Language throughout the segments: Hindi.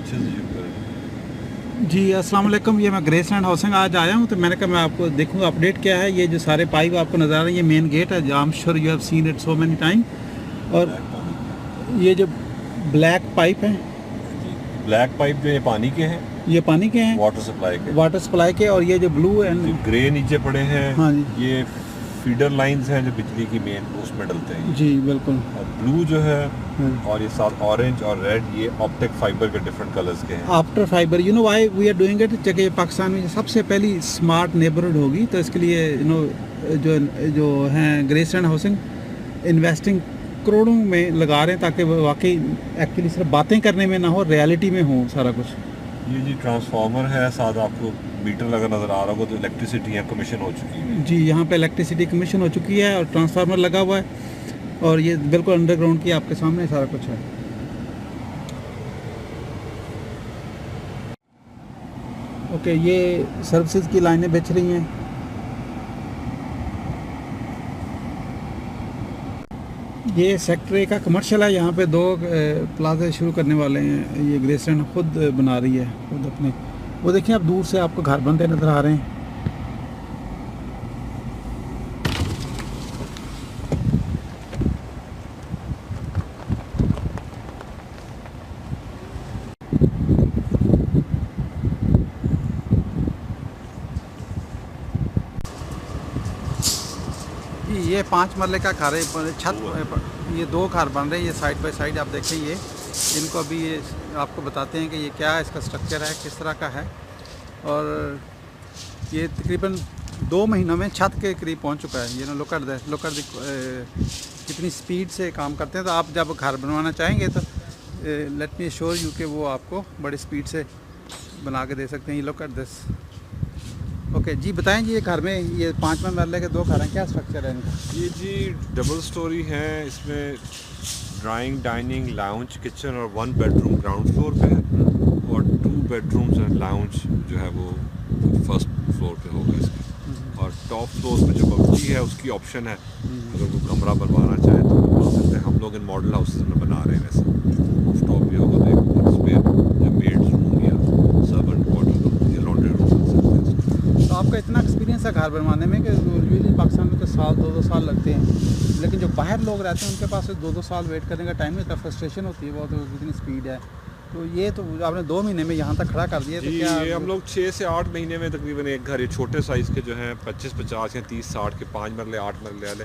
जी अस्सलाम वालेकुम, ये मैं ग्रेसलैंड हाउसिंग आज आया हूँ, तो मैंने कहा मैं आपको देखूँगा अपडेट क्या है। ये जो सारे पाइप आपको नज़र आ रहे हैं, ये मेन गेट है, I am sure you have seen it so many time. और ये जो ब्लैक पाइप है, ब्लैक पाइप जो ये पानी के हैं, ये पानी के हैं, वाटर सप्लाई के। और ये जो ब्लू एंड ग्रे नीचे पड़े हैं, हाँ जी, ये फीडर लाइंस हैं जो बिजली की मेन उसमें डलते हैं जी बिल्कुल। और ब्लू जो है और ये साथ ऑरेंज और रेड, ये ऑप्टिक फाइबर के डिफरेंट कलर्स के हैं। After fibre, you know why we are doing it, जबकि पाकिस्तान में सबसे पहली स्मार्ट नेबरहुड होगी, तो इसके लिए यू नो जो हैं ग्रेसलैंड हाउसिंग इन्वेस्टिंग करोड़ों में लगा रहे हैं, ताकि वो वाकई एक्चुअली सिर्फ बातें करने में ना हो, रियलिटी में हो सारा कुछ। ये जी ट्रांसफार्मर है, साथ आपको मीटर लगा नज़र आ रहा होगा, तो इलेक्ट्रिसिटी यहाँ कमीशन हो चुकी है। जी, यहाँ पे इलेक्ट्रिसिटी कमीशन हो चुकी है और ट्रांसफार्मर लगा हुआ है, और ये बिल्कुल अंडरग्राउंड की आपके सामने सारा कुछ है। ओके, ये सर्विसेज की लाइनें बिछ रही हैं। ये सेक्टर का कमर्शियल है, यहाँ पे 2 प्लाजा शुरू करने वाले हैं। ये ग्रेसलैंड खुद बना रही है, खुद अपने। वो देखिए, आप दूर से आपको घर बनते नज़र आ रहे हैं। ये 5 मरले का घर है, छत, ये 2 घर बन रहे हैं, ये साइड बाय साइड आप देखें। ये इनको अभी ये आपको बताते हैं कि ये क्या है, इसका स्ट्रक्चर है, किस तरह का है। और ये तकरीबन 2 महीनों में छत के करीब पहुंच चुका है। ये ना लुक एट कितनी स्पीड से काम करते हैं। तो आप जब घर बनवाना चाहेंगे तो लेट मी श्योर यू कि वो आपको बड़ी स्पीड से बना के दे सकते हैं। Look at this. ओके जी, बताएं जी, ये घर में ये 5वें मरले के 2 घर हैं, क्या स्ट्रक्चर है इनका? ये जी डबल स्टोरी है, इसमें ड्राइंग, डाइनिंग, लाउंज, किचन और 1 बेडरूम ग्राउंड फ्लोर पे है और 2 बेडरूम्स एंड लाउंज जो है वो फर्स्ट फ्लोर पे होगा इसके। और टॉप फ्लोर पे जो बगली है उसकी ऑप्शन है, अगर वो कमरा बनवाना चाहे तो बना सकते हैं। हम लोग इन मॉडल हाउसेज में बना रहे हैं वैसे। टॉप भी होगा तो इसमें मेड्स रूम या सर्वेंट क्वार्टर या लॉन्ड्री रूम बन सकते हैं। तो आपका इतना एक्सपीरियंस है घर बनवाने में कि यूजली पाकिस्तान में तो साल 2-2 साल लगते हैं, लेकिन जो बाहर लोग रहते हैं उनके पास 2-2 साल वेट करने का टाइम नहीं होता, फ्रस्ट्रेशन होती है बहुत, कितनी स्पीड है। तो ये तो आपने 2 महीने में यहाँ तक खड़ा कर दिया, तो क्या ये हम लोग 6 से 8 महीने में तकरीबन एक घर, ये छोटे साइज़ के जो हैं 25-50 या 30-60 के 5 मरले 8 मरले वाले,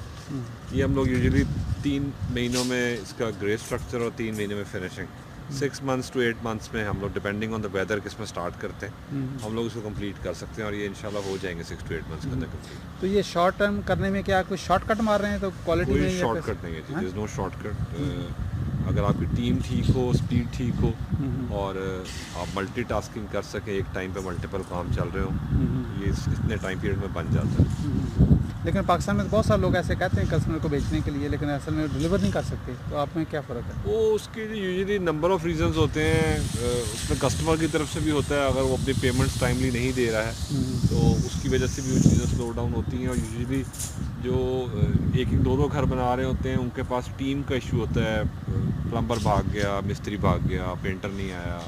ये हम लोग यूजुअली 3 महीनों में इसका ग्रे स्ट्रक्चर और 3 महीने में फिनिशिंग। 6 months to 8 months में हम लोग डिपेंडिंग ऑन द वेदर किसमें स्टार्ट करते हैं, हम लोग इसको कंप्लीट कर सकते हैं और ये इंशाल्लाह हो जाएंगे 6 to 8 months के अंदर कंप्लीट। तो ये शॉर्ट टर्म करने में क्या कुछ शॉर्टकट मार रहे हैं? तो क्वालिटी में शॉर्टकट नहीं है जी, देयर इज नो शॉर्टकट। अगर आपकी टीम ठीक हो, स्पीड ठीक हो और आप मल्टीटास्किंग कर सकें, एक टाइम पे मल्टीपल काम चल रहे हो, ये इतने टाइम पीरियड में बन जाता है। लेकिन पाकिस्तान में तो बहुत सारे लोग ऐसे कहते हैं कस्टमर को बेचने के लिए, लेकिन असल में डिलीवर नहीं कर सकते। तो आप में क्या फ़र्क है? वो उसके यूजुअली नंबर ऑफ़ रीजंस होते हैं, उसमें कस्टमर की तरफ से भी होता है, अगर वो अपनी पेमेंट्स टाइमली नहीं दे रहा है तो उसकी वजह से भी वो चीज़ें स्लो डाउन होती हैं। और यूजुअली जो 1-2 घर बना रहे होते हैं उनके पास टीम का इशू होता है, प्लम्बर भाग गया, मिस्त्री भाग गया, पेंटर नहीं आया,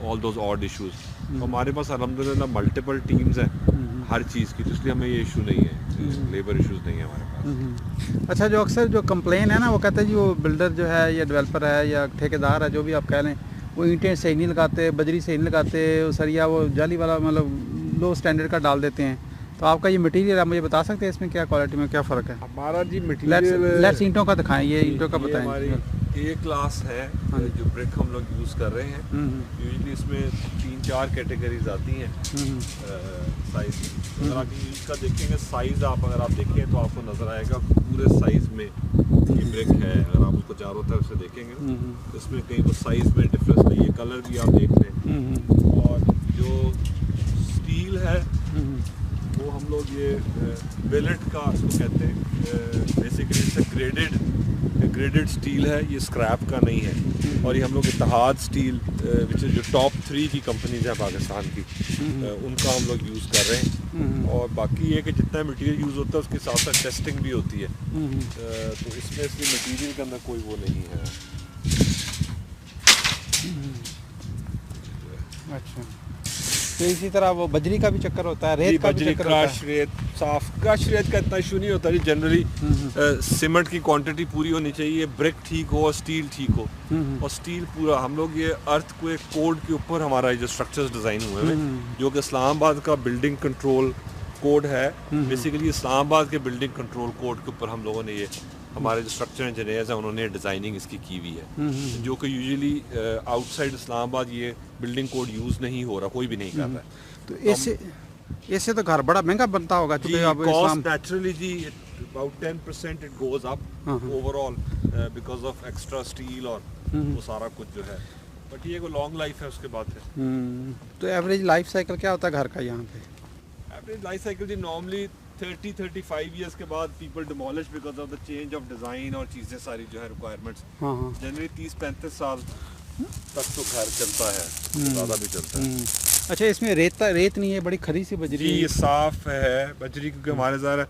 ऑल दोज ऑड इश्यूज़। तो हमारे पास अल्हम्दुलिल्लाह मल्टीपल टीम्स हैं हर चीज़ की, तो इसलिए हमें ये इशू नहीं है, लेबर इश्यूज़ नहीं है हमारे पास। अच्छा, जो अक्सर जो कंप्लेन है ना, वो कहते हैं जी वो बिल्डर जो है या डेवलपर है या ठेकेदार है, जो भी आप कह लें, वो ईंटें सही नहीं लगाते, बजरी सही नहीं लगाते, सरिया वो जाली वाला मतलब लो स्टैंडर्ड का डाल देते हैं। तो आपका ये मटेरियल आप मुझे बता सकते हैं इसमें क्या क्वालिटी में क्या फ़र्क है? हमारा जी मटेरियल, लेट्स ईंटों का दिखाएं, ये ईंटों का बताएं। हमारी A क्लास है जो ब्रिक हम लोग यूज़ कर रहे हैं। यूजुअली इसमें 3-4 कैटेगरीज आती हैं साइज़। अगर आप इसका देखेंगे साइज़, अगर आप देखें तो आपको नज़र आएगा पूरे साइज़ में ये ब्रिक है। अगर आप उसको चारों तरफ से देखेंगे तो इसमें कहीं तो साइज़ में डिफरेंस नहीं है, कलर भी आप देख लें। और जो स्टील है वो हम लोग ये बिलेट का इसको कहते हैं, बेसिकली इससे ग्रेडेड स्टील है, ये स्क्रैप का नहीं है। और ये हम लोग इत्तेहाद स्टील विच जो टॉप 3 की कंपनीज हैं पाकिस्तान की, उनका हम लोग यूज़ कर रहे हैं। और बाकी ये कि जितना मटेरियल यूज़ होता है उसके साथ साथ टेस्टिंग भी होती है, तो इसमें इसलिए मटेरियल के अंदर कोई वो नहीं है। अच्छा, तो इसी तरह वो बजरी का भी चक्कर होता है, रेत का भी चक्कर होता है? क्रश रेत, साफ क्रश रेत का इतना इशू नहीं होता जी। जनरली सीमेंट की क्वांटिटी पूरी होनी चाहिए, ब्रिक ठीक हो और स्टील ठीक हो। और स्टील पूरा, हम लोग ये अर्थक्वेक कोड के ऊपर हमारा जो स्ट्रक्चर्स डिज़ाइन हुए हैं, जो कि इस्लामाबाद का बिल्डिंग कंट्रोल कोड है, बेसिकली इस्लामाबाद के बिल्डिंग कंट्रोल कोड के ऊपर हम लोगों ने ये हमारे जो स्ट्रक्चर इंजीनियर्स हैं उन्होंने डिज़ाइनिंग इसकी की हुई है, जो कि यूजुअली आउटसाइड इस्लामाबाद ये बिल्डिंग कोड यूज़ नहीं हो रहा, कोई भी नहीं कर रहा है। तो इससे तो घर बड़ा महंगा बनता होगा क्योंकि अब कॉस्ट नेचुरली जी about 10% it goes up overall because of extra steel और वो सारा कुछ जो है, बट ये कोई लॉन्ग लाइफ है उसके बाद है। तो एवरेज लाइफ साइकिल क्या होता है घर का यहाँ पे? एवरेज लाइफ साइकिल जी नॉर्मली 30-35 इयर्स के बाद people demolish because of the change of design और चीज़ें सारी जो है रिक्वायरमेंट्स। जनरली 30-35 साल तक तो घर चलता है, ज़्यादा भी चलता है। अच्छा, इसमें रेत नहीं है, बड़ी खरी सी बजरी? जी ये साफ है बजरी, क्योंकि हमारे ज़रा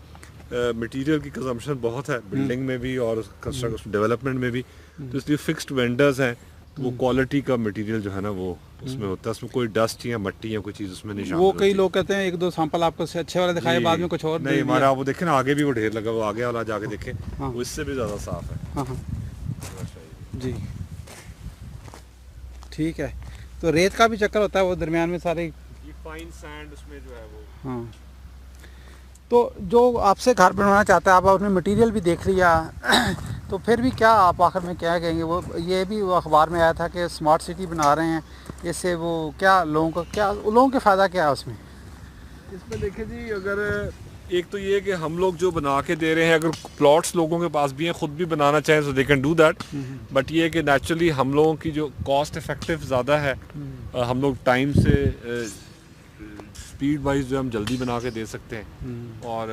मटेरियल की कंजम्पशन बहुत है बिल्डिंग में भी और कंस्ट्रक्शन डेवलपमेंट में भी, तो इसलिए फिक्स्ड वेंडर्स हैं, तो वो क्वालिटी का मटेरियल जो है ना वो उसमें होता है, उसमें कोई डस्ट या मट्टी या कोई चीज़ उसमें नहीं शामिल। वो कई लोग कहते हैं 1-2 सैंपल आपको अच्छे वाले दिखाए, बाद में कुछ और नहीं, हमारा वो देखें ना आगे भी वो ढेर लगा, वो आगे वाला जाके देखें, वो इससे भी ज़्यादा साफ है। हाँ जी, ठीक है। तो रेत का भी चक्कर होता है वो दरमियान में सारे, ये फाइन सैंड उसमें जो है वो। हाँ, तो जो आपसे घर बनवाना चाहता है, आप आपने मटेरियल भी देख लिया तो फिर भी क्या आप आखिर में क्या कहेंगे? वो ये भी वो अखबार में आया था कि स्मार्ट सिटी बना रहे हैं, इससे वो क्या लोगों के फ़ायदा क्या है उसमें? इसमें देखिए जी, अगर एक तो ये कि हम लोग जो बना के दे रहे हैं, अगर प्लॉट्स लोगों के पास भी हैं, खुद भी बनाना चाहें तो they can do that, but ये कि नेचुरली हम लोगों की जो कॉस्ट इफेक्टिव ज़्यादा है, हम लोग टाइम से स्पीड वाइज जो हम जल्दी बना के दे सकते हैं और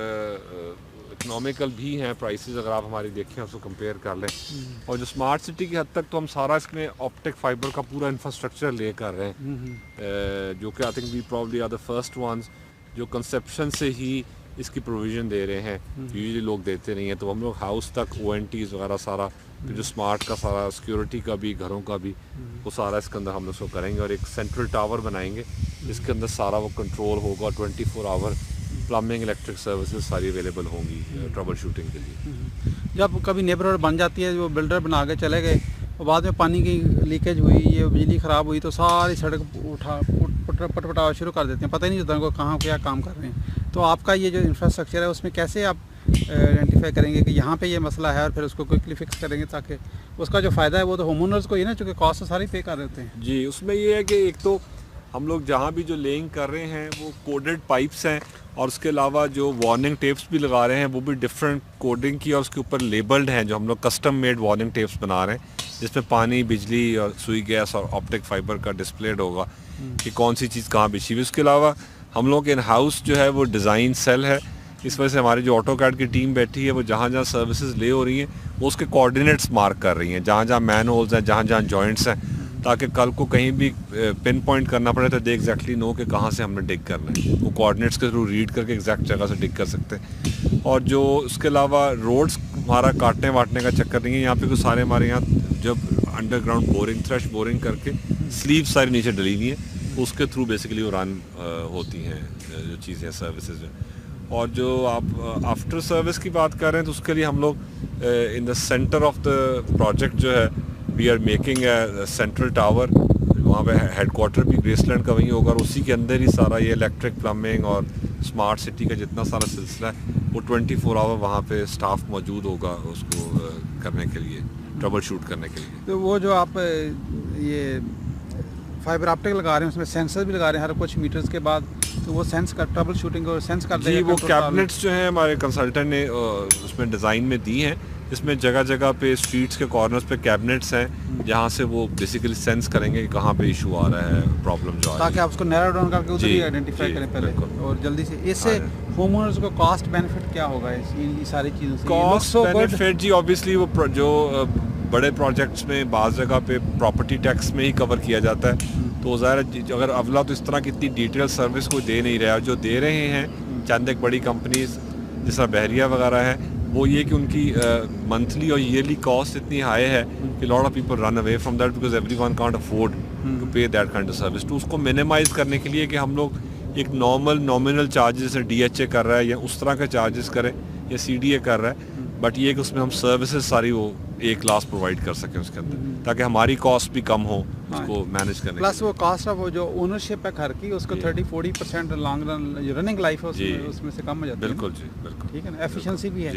इकोनॉमिकल भी हैं प्राइसेस, अगर आप हमारी देखें उसको कंपेयर कर लें। और जो स्मार्ट सिटी की हद तक तो हम सारा इसमें ऑप्टिक फाइबर का पूरा इंफ्रास्ट्रक्चर ले कर रहे हैं, जो कि I think we probably are the first ones जो कंसेप्शन से ही इसकी प्रोविज़न दे रहे हैं, यूजुअली लोग देते नहीं हैं। तो हम लोग हाउस तक ONTs वगैरह सारा जो स्मार्ट का सारा सिक्योरिटी का भी, घरों का भी, वो सारा इसके अंदर हम लोग उसको करेंगे और एक सेंट्रल टावर बनाएंगे जिसके अंदर सारा वो कंट्रोल होगा, 24 आवर प्लम्बिंग इलेक्ट्रिक सर्विसेज सारी अवेलेबल होंगी ट्रबल शूटिंग के लिए। जब कभी नेबरहुड बन जाती है, जो बिल्डर बना के चले गए और बाद में पानी की लीकेज हुई, ये बिजली ख़राब हुई, तो सारी सड़क पटपटावा शुरू कर देते हैं, पता ही नहीं चलता उनको कहाँ क्या काम कर रहे हैं। तो आपका ये जो इंफ्रास्ट्रक्चर है उसमें कैसे आप आइडेंटिफाई करेंगे कि यहाँ पे ये मसला है और फिर उसको क्विकली फिक्स करेंगे, ताकि उसका जो फ़ायदा है वो तो होम ओनर्स को ही ना, चूँकि कॉस्ट सारी पे कर देते हैं। जी, उसमें ये है कि एक तो हम लोग जहाँ भी जो लेइंग कर रहे हैं वो कोडेड पाइप्स हैं, और उसके अलावा जो वार्निंग टेप्स भी लगा रहे हैं वो भी डिफरेंट कोडिंग की और उसके ऊपर लेबल्ड हैं, जो हम लोग कस्टम मेड वार्निंग टेप्स बना रहे हैं, जिसमें पानी, बिजली और सुई गैस और ऑप्टिक फाइबर का डिस्प्लेड होगा कि कौन सी चीज़ कहाँ बिछी हुई। उसके अलावा हम लोग इन हाउस जो है वो डिज़ाइन सेल है, इस वजह से हमारी जो ऑटोकैड की टीम बैठी है वो जहाँ जहाँ सर्विसेज ले हो रही हैं वो उसके कोऑर्डिनेट्स मार्क कर रही हैं, जहाँ जहाँ मैन होल्स हैं, जहाँ जहाँ जॉइंट्स हैं, ताकि कल को कहीं भी पिन पॉइंट करना पड़े तो दे एग्जैक्टली नो कि कहाँ से हमने डिग करना है, वो कोऑर्डिनेट्स के थ्रू रीड करके एग्जैक्ट जगह से डिग कर सकते हैं। और जो उसके अलावा रोड्स हमारा काटने वाटने का चक्कर नहीं है, यहाँ पे तो सारे हमारे यहाँ जब अंडरग्राउंड बोरिंग, थ्रेश बोरिंग करके स्लीव सारी नीचे डली हुई हैं, उसके थ्रू बेसिकली वो रन होती हैं जो चीज़ें सर्विसेज में। और जो आप आफ्टर सर्विस की बात कर रहे हैं तो उसके लिए हम लोग in the centre of the project जो है we are making a central tower, वहाँ पे हेडक्वार्टर भी ग्रेसलैंड का वहीं होगा और उसी के अंदर ही सारा ये इलेक्ट्रिक प्लम्बिंग और स्मार्ट सिटी का जितना सारा सिलसिला है वो 24 आवर वहाँ पे स्टाफ मौजूद होगा उसको करने के लिए, ट्रबल शूट करने के लिए। तो वो जो आप ये फाइबर ऑप्टिक लगा रहे हैं उसमें सेंसर भी लगा रहे हैं हर कुछ मीटर्स के बाद, तो वो सेंस कर ट्रबल शूटिंग और सेंस कर देगा। जी, वो कैबिनेट्स जो हैं हमारे कंसल्टेंट ने उसमें डिज़ाइन में दी हैं, इसमें जगह जगह पे स्ट्रीट्स के कॉर्नर्स पे कैबिनेट्स हैं जहाँ से वो बेसिकली सेंस करेंगे कि कहाँ पे इशू आ रहा है, प्रॉब्लम जो आ रहा है, ताकि आप उसको नैरो डाउन करके उधर ही आइडेंटिफाई करें पहले और जल्दी से। इससे होम ओनर्स को कॉस्ट बेनिफिट क्या होगा इन सारी चीज़ों से? कॉस्ट बेनिफिट जी ऑब्वियसली वो जो बड़े प्रोजेक्ट्स में बाज़ जगह पे प्रॉपर्टी टैक्स में ही कवर किया जाता है, तो ज़ाहिर अगर अवला तो इस तरह की इतनी डिटेल सर्विस कोई दे नहीं रहा, जो दे रहे हैं चंद एक बड़ी कंपनीज जिस तरह बहरिया वगैरह है, वो ये कि उनकी मंथली और ईयरली कॉस्ट इतनी हाई है कि lot of people run away from that because everyone can't afford to pay that kind of service. तो उसको मिनिमाइज करने के लिए कि हम लोग एक नॉमिनल चार्जेस जैसे DHA कर रहा है या उस तरह का चार्जेस करें या CDA कर रहा है, बट ये कि उसमें हम सर्विसेज सारी वो एक क्लास प्रोवाइड कर सकें उसके अंदर, ताकि हमारी कॉस्ट भी कम हो उसको मैनेज करने। प्लस वो कॉस्ट ऑफ वो जो ओनरशिप है घर की उसको 30-40% लॉन्ग रन रनिंग लाइफ है उसमें से कम हो जाती है। बिल्कुल जी, बिल्कुल, ठीक है ना, एफिशिएंसी भी है।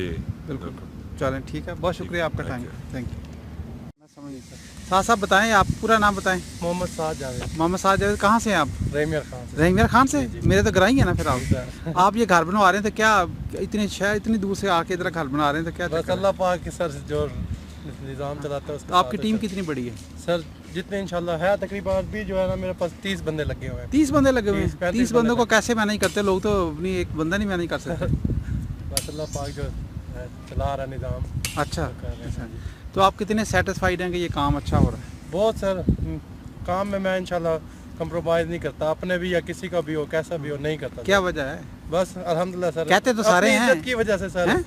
बिल्कुल। चलें, ठीक है, बहुत शुक्रिया आपका टाइम, थैंक यू। मैं समझ गया सर। साहब बताएं, आप पूरा नाम बताएं। मोहम्मद साद जावेद। मोहम्मद साद जावेद, कहाँ से हैं आप? रहीमियर खान से। रहीमियर खान से? मेरे तो ग्राही है ना फिर आप ये घर बनवा रहे थे क्या? इतनी दूर से आके इधर घर बना रहे थे क्या? बस अल्लाह पाक के सर जो निज़ाम चलाता है उसके। आपकी टीम कितनी बड़ी है सर? जितने इंशाल्लाह है तकरीबन भी जो है ना मेरे पास 30 बंदे लगे हुए हैं। 30 बंदे लगे हुए हैं? 30 बंदों को कैसे मैनेज करते? लोग तो अपनी एक बंदा नहीं मैनेज कर सकते। बस अल्लाह पाक जो चला रहा है निज़ाम। अच्छा, तो आप कितने सेटिस्फाइड हैं कि ये काम अच्छा हो रहा है? बहुत सर, काम में मैं इंशाल्लाह कंप्रोमाइज़ नहीं करता, अपने भी या किसी का भी हो, कैसा भी हो, नहीं करता। क्या वजह है? बस अल्हम्दुलिल्लाह सर। कहते तो सारे हैं इज्जत की वजह से सर,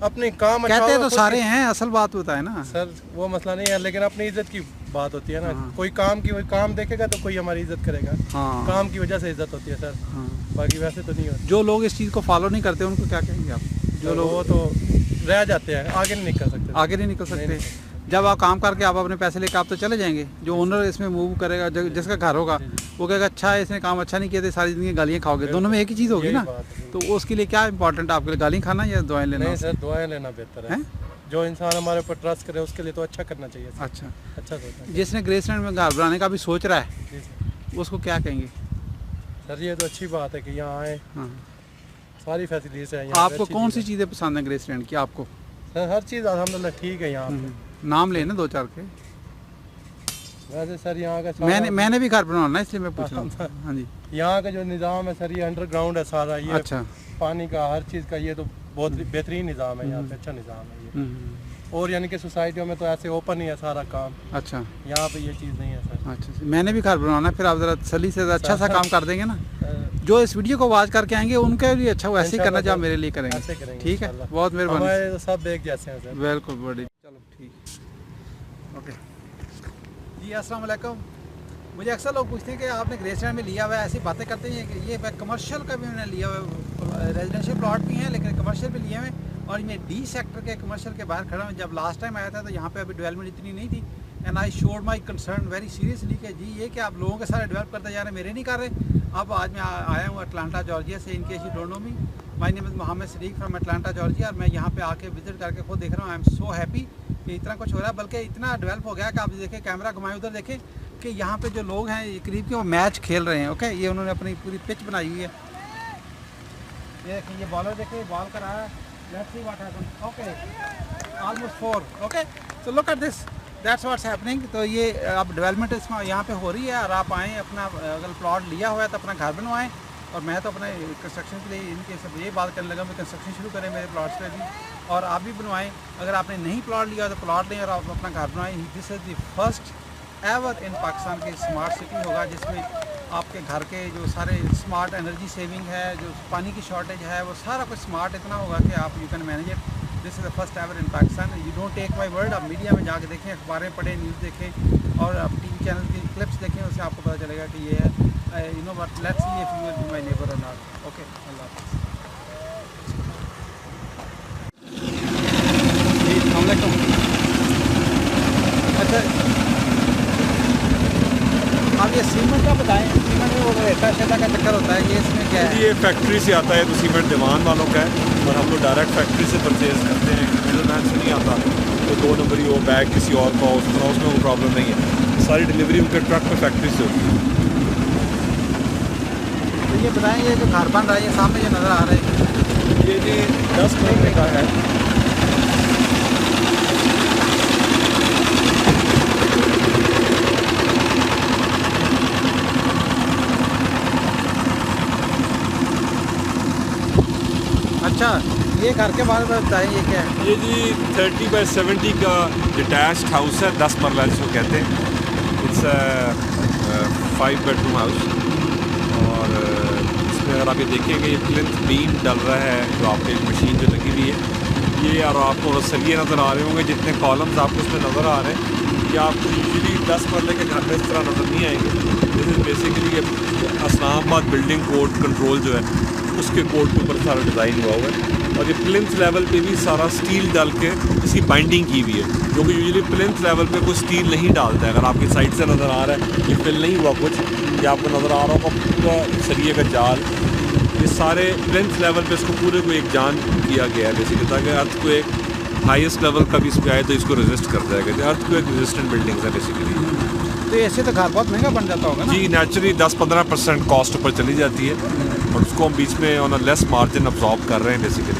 अपनी काम अच्छा कहते तो सारे हैं, असल बात होता है ना सर, वो मसला नहीं है, लेकिन अपनी इज्जत की बात होती है ना। कोई काम देखेगा तो कोई हमारी इज्जत करेगा। काम की वजह से इज्जत होती है सर, बाकी वैसे तो नहीं होती। जो लोग इस चीज़ को फॉलो नहीं करते उनको क्या कहेंगे आप? जो लोग वो तो रह जाते हैं, आगे नहीं निकल सकते। आगे नहीं निकल सकते। जब आप काम करके आप अपने पैसे लेकर आप तो चले जाएंगे। जो ओनर इसमें मूव करेगा, जिसका घर होगा, वो कहेगा अच्छा है इसने काम अच्छा नहीं किया, तो सारी जिंदगी गालियाँ खाओगे। दोनों में एक ही चीज़ होगी ना, तो उसके लिए क्या इंपॉर्टेंट है आपके लिए? गाली खाना या दुआएं लेना? नहीं सर, दुआएं लेना बेहतर है। जो इंसान हमारे ऊपर ट्रस्ट करे उसके लिए तो अच्छा करना चाहिए। अच्छा सोचना। जिसने ग्रेसलैंड में घर बनाने का भी सोच रहा है उसको क्या कहेंगे? सर ये तो अच्छी बात है कि यहाँ आए, सारी फैसिलिटीज है। आपको कौन सी चीज़ें पसंद है ग्रेसलैंड की? आपको सर हर चीज़ अल्हम्दुलिल्लाह ठीक है यहाँ पे। नाम लेना 2-4 के। वैसे सर यहाँ का मैंने भी घर बनवाना इसलिए मैं पूछ रहा हूँ। हाँ जी, यहाँ का जो निज़ाम है सर, ये अंडरग्राउंड है सारा, ये अच्छा पानी का हर चीज़ का, ये तो बहुत बेहतरीन निज़ाम है यहाँ पे, अच्छा निज़ाम है ये। और यानी कि सोसाइटियों में तो ऐसे ओपन ही है सारा काम। अच्छा, यहाँ पे ये चीज़ नहीं है सर। अच्छा, मैंने भी घर बनवाना, फिर आप ज़रा तसल्ली से अच्छा सा काम कर देंगे ना। जो इस वीडियो को वॉच करके आएंगे उनके लिए अच्छा वैसे ही करना जो आप मेरे लिए करेंगे। ठीक है, बहुत मेहरबानी। तो सब एक जैसे हैं सर। बिल्कुल, बड़ी चलो ठीक, ओके जी। अस्सलाम वालेकुम। मुझे अक्सर लोग पूछते हैं कि आपने ग्रेसलैंड में लिया हुआ है, ऐसी बातें करते हैं कि ये कमर्शियल का भी मैंने लिया हुआ है, रेजिडेंशियल प्लॉट भी हैं लेकिन कमर्शियल भी लिए हुए हैं। और मैं D सेक्टर के कमर्शियल के बाहर खड़ा हूँ। जब लास्ट टाइम आया था तो यहाँ पे अभी डेवलपमेंट इतनी नहीं थी, and I showed my concern very seriously कि जी ये कि आप लोगों के सारे डेवलप करते जा रहे हैं, मेरे नहीं कर रहे। अब आज मैं आया हूँ अटलांटा जॉर्जिया से, in case you don't know me, my name is Mohammad Sadiq from Atlanta Georgia. और मैं यहाँ पे आके विजिट करके खुद देख रहा हूँ। आई एम सो हैप्पी कि इतना कुछ हो रहा है, बल्कि इतना डेवलप हो गया कि आप देखें, कैमरा घुमाएं उधर देखें कि यहाँ पे जो लोग हैं ये करीब के वो मैच खेल रहे हैं। ओके, ये उन्होंने अपनी पूरी पिच बनाई हुई है। ये देखिए, ये बॉलर देखिए, बॉल कर रहा है। Let's see what happens. Okay, almost 4। Okay, so look at this, that's what's happening. तो ये अब डेवलपमेंट इसमें यहाँ पे हो रही है, और आप आएँ, अपना अगर प्लॉट लिया हुआ है तो अपना घर बनवाएं। और मैं तो अपने कंस्ट्रक्शन के लिए इनके सब ये बात करने लगा, मैं कंस्ट्रक्शन शुरू करें मेरे प्लॉट्स पे भी, और आप भी बनवाएं। अगर आपने नहीं प्लॉट लिया तो प्लॉट लें और आप अपना घर बनवाएं। This is the first ever in Pakistan की स्मार्ट सिटी होगा, जिसमें आपके घर के जो सारे स्मार्ट एनर्जी सेविंग है, जो पानी की शॉर्टेज है, वो सारा कुछ स्मार्ट इतना होगा कि आप you can manage it. This is the first ever in Pakistan. You don't take my word, आप मीडिया में जाके देखें, अखबारें पढ़ें, न्यूज़ देखें, और आप टीवी चैनल की क्लिप्स देखें, उससे आपको पता चलेगा कि ये है। You know but let's see if you will be my neighbour और नॉट। ओके, अल्लाह हाफ़िज़। जी, अस्सलाम वालेकुम। अच्छा, आप ये सीमेंट का बताएं, सीमेंट में वो रेता शेता का चक्कर होता है, ये इसमें क्या है? ये फैक्ट्री से आता है, तो सीमेंट दीवान वालों का है, और हम लोग डायरेक्ट फैक्ट्री से परचेज़ करते हैं, मिडलमैन से नहीं आता। तो 2 नंबरी वो बैग किसी और का उस तरह, उसमें वो प्रॉब्लम नहीं है। सारी डिलीवरी उनके ट्रक में फैक्ट्री से होती है। तो ये बताएं, ये जो घर बन रहा है, ये सामने जो नज़र आ रहा है, ये जी 10 मरले का है। अच्छा, ये घर के बारे में बताएं, ये क्या है? ये जी 30 बाय 70 का डिटैच्ड हाउस है, 10 मरला जिसको कहते हैं। इट्स 5 बेडरूम हाउस, और इसमें अगर आप ये देखेंगे, ये प्लिंथ बीम डल रहा है, जो आपको एक मशीन जो लगी हुई है ये, और आपको सरिये नज़र आ रहे होंगे, जितने कॉलम्स आपको इसमें नज़र आ रहे हैं, कि आपको यूजली 10 मरले के घर में इस तरह नज़र नहीं आएंगे। This is basically Islamabad building code control जो है उसके कोड के ऊपर सारा डिज़ाइन हुआ हुआ है। और ये प्लिंथ लेवल पे भी सारा स्टील डाल के इसकी बाइंडिंग की हुई है, जो कि यूजली प्लिंथ लेवल पे कोई स्टील नहीं डालता है। अगर आपकी साइड से नज़र आ रहा है ये फिल नहीं हुआ कुछ, ये आपको नज़र आ रहा होगा पूरा सरिये का जाल, ये सारे प्लिंथ लेवल पे इसको पूरे को एक जान किया गया है बेसिकली, ताकि अर्थ को एक हाईएस्ट लेवल का भी इस पर आए तो इसको रेजिस्ट कर जाएगा। अर्थ को एक रेजिस्टेंट बिल्डिंग है बेसिकली। तो ऐसे तो घर बहुत महंगा बन जाता होगा ना? जी नेचुरली 10-15% कॉस्ट ऊपर चली जाती है और उसको हम बीच में on a less margin absorb कर रहे हैं बेसिकली,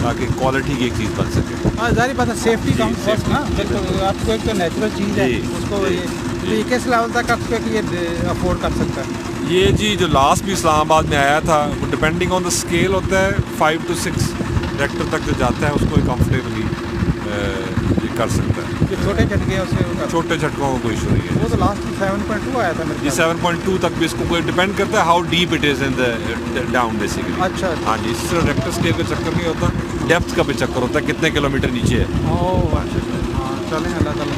ताकि क्वालिटी की एक चीज़ बन सके। हाँ जाहिर बात है, सेफ्टी कम कॉस्ट ना, बिल्कुल। आपको एक तो नेचुरल चीज़ है उसको ये किस लेवल तक आपको ये अफोर्ड कर सकता है? ये जी जो लास्ट भी इस्लामाबाद में आया था वो डिपेंडिंग ऑन द स्केल होता है, 5 to 6 रेक्टर तक जो जाता है उसको कंफर्टेबली ये कर सकता है। जो छोटे झटके हैं उससे छोटे झटकों का कोई इशू नहीं है। वो तो लास्ट 7.2 आया था मेरे। जी 7.2 तक भी इसको कोई डिपेंड करता है how deep it is in the down basically. अच्छा हाँ जी, इससे रेक्टर स्केल का चक्कर नहीं होता, डेप्थ का भी चक्कर होता है, कितने किलोमीटर नीचे है। ओह अच्छा, हाँ चलें अल्लाह ताला।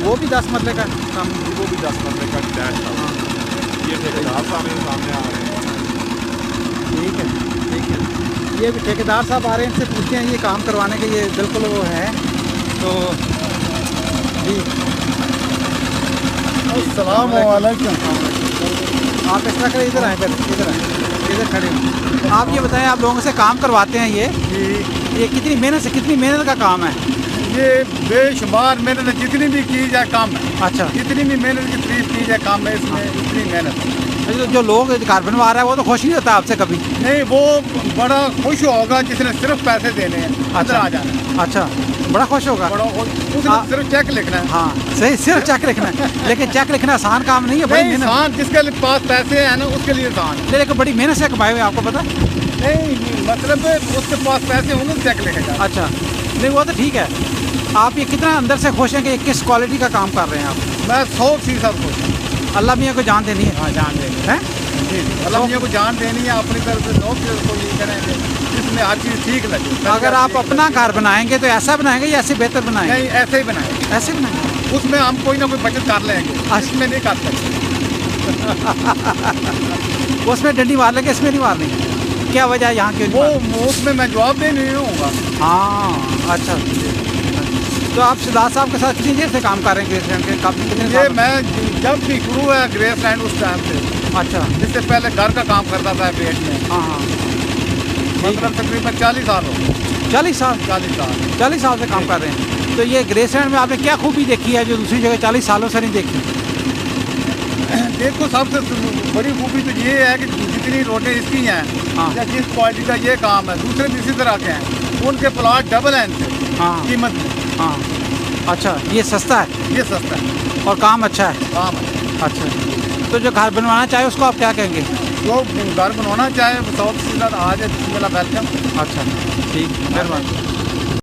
वो भी 10 मरले का काम, वो भी 10 मरले का फ्लैट था। ये ठेकेदार सामने आ रहे हैं। ठीक है। ये भी ठेकेदार साहब आ रहे हैं, इनसे पूछते हैं ये काम करवाने के, ये बिल्कुल वो है तो जी। अस्सलाम वालेकुम। आप इस तरह करें, इधर आए, इधर खड़े हैं। आप ये बताएं, आप लोगों से काम करवाते हैं ये कितनी मेहनत का काम है? ये बेशुमार मेहनत, जितनी भी की जाए कम है। अच्छा, जितनी भी मेहनत की तारीफ की जाए कम है, इसमें इतनी मेहनत है। जो लोग घर बनवा रहा है वो तो खुश नहीं होता आपसे कभी? नहीं, वो बड़ा खुश होगा जिसने सिर्फ पैसे देने हैं, अंदर आ जाना है। अच्छा, बड़ा खुश होगा, बड़ा उसने सिर्फ चेक लिखना है। हाँ सही, सिर्फ चेक लिखना है। लेकिन चेक लिखना आसान काम नहीं है, बड़ी मेहनत। जिसके पास पैसे हैं ना उसके लिए आसान है, लेकिन बड़ी मेहनत से कमाए हुए, आपको पता? नहीं मतलब उसके पास पैसे होंगे तो चेक लिखेगा। अच्छा, नहीं वो तो ठीक है। आप ये कितना अंदर से खुश हैं कि किस क्वालिटी का काम कर रहे हैं आप? मैं 100% खुश हूँ। अल्लाह मियाँ को जान देनी है। हाँ जान देनी है जी, अल्लाह मियाँ को जान देनी है। अपनी तरफ से 100% ये करेंगे जिसमें हर चीज़ ठीक लगे। अगर आप अपना घर बनाएंगे तो ऐसा बनाएंगे या ऐसे बेहतर बनाएंगे? नहीं, ऐसे ही बनाएंगे। ऐसे बनाएंगे, उसमें हम कोई ना कोई बचत कर लेंगे, इसमें नहीं कर सकते। उसमें डंडी मार लेंगे, इसमें नहीं मारनी। क्या वजह है यहाँ की? वो उसमें मैं जवाब दे नहीं होगा। हाँ अच्छा, तो आप सिद्धार्थ साहब के साथ कितनी देर से काम कर रहे हैं ग्रेसलैंड के? काफ़ी ये मैं जब भी शुरू है ग्रेसलैंड उस टाइम से। अच्छा, इससे पहले घर का काम करता था पेट में। हाँ मतलब तकरीबन 40 साल हो गए। 40 साल से काम कर रहे हैं। तो ये ग्रेसलैंड में आपने क्या खूबी देखी है जो दूसरी जगह 40 सालों से नहीं देखी? देखो, सबसे बड़ी खूबी तो ये है कि जितनी रोटें इसकी हैं, हाँ। या जिस क्वालिटी का ये काम है, दूसरे भी इसी तरह के हैं, उनके प्लॉट डबल हैं इनसे कीमत में। हाँ अच्छा, ये सस्ता है? ये सस्ता है और काम अच्छा है? काम है। अच्छा, तो जो घर बनवाना चाहे उसको आप क्या कहेंगे? जो घर बनवाना चाहे 100% आज है, वेलकम। अच्छा ठीक, मेहरबानी।